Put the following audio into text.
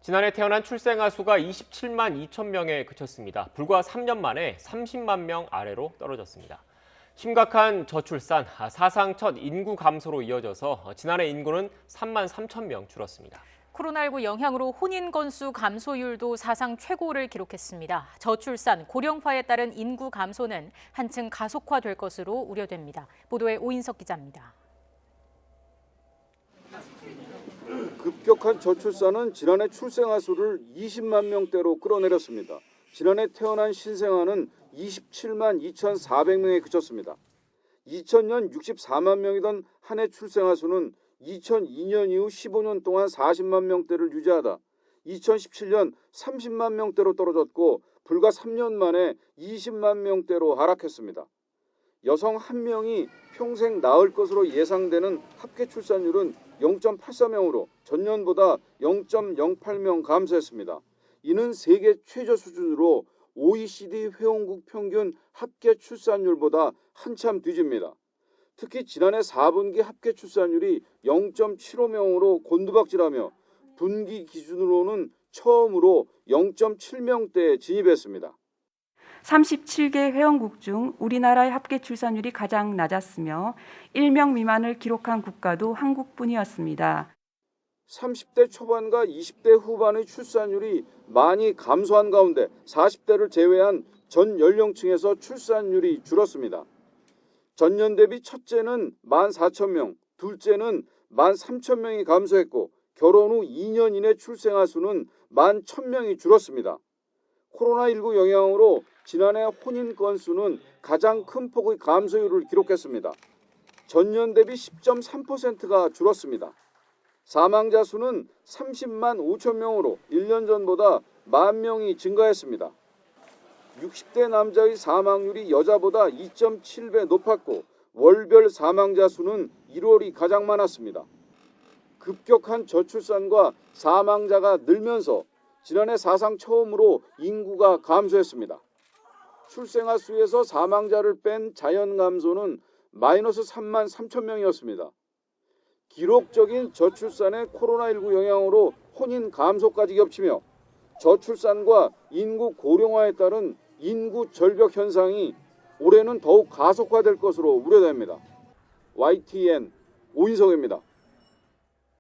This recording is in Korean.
지난해 태어난 출생아 수가 27만 2천 명에 그쳤습니다. 불과 3년 만에 30만 명 아래로 떨어졌습니다. 심각한 저출산, 사상 첫 인구 감소로 이어져서 지난해 인구는 3만 3천 명 줄었습니다. 코로나19 영향으로 혼인 건수 감소율도 사상 최고를 기록했습니다. 저출산, 고령화에 따른 인구 감소는 한층 가속화될 것으로 우려됩니다. 보도에 오인석 기자입니다. 급격한 저출산은 지난해 출생아 수를 20만 명대로 끌어내렸습니다. 지난해 태어난 신생아는 27만 2,400명에 그쳤습니다. 2000년 64만 명이던 한 해 출생아 수는 2002년 이후 15년 동안 40만 명대를 유지하다 2017년 30만 명대로 떨어졌고 불과 3년 만에 20만 명대로 하락했습니다. 여성 1명이 평생 낳을 것으로 예상되는 합계 출산율은 0.84명으로 전년보다 0.08명 감소했습니다. 이는 세계 최저 수준으로 OECD 회원국 평균 합계 출산율보다 한참 뒤집니다. 특히 지난해 4분기 합계 출산율이 0.75명으로 곤두박질하며 분기 기준으로는 처음으로 0.7명대에 진입했습니다. 37개 회원국 중 우리나라의 합계 출산율이 가장 낮았으며 1명 미만을 기록한 국가도 한국뿐이었습니다. 30대 초반과 20대 후반의 출산율이 많이 감소한 가운데 40대를 제외한 전 연령층에서 출산율이 줄었습니다. 전년 대비 첫째는 14,000명, 둘째는 13,000명이 감소했고 결혼 후 2년 이내 출생아 수는 11,000명이 줄었습니다. 코로나19 영향으로 지난해 혼인 건수는 가장 큰 폭의 감소율을 기록했습니다. 전년 대비 10.3%가 줄었습니다. 사망자 수는 30만 5천 명으로 1년 전보다 10,000명이 증가했습니다. 60대 남자의 사망률이 여자보다 2.7배 높았고 월별 사망자 수는 1월이 가장 많았습니다. 급격한 저출산과 사망자가 늘면서 지난해 사상 처음으로 인구가 감소했습니다. 출생아 수에서 사망자를 뺀 자연 감소는 마이너스 3만 3천 명이었습니다. 기록적인 저출산의 코로나19 영향으로 혼인 감소까지 겹치며 저출산과 인구 고령화에 따른 인구 절벽 현상이 올해는 더욱 가속화될 것으로 우려됩니다. YTN 오인석입니다.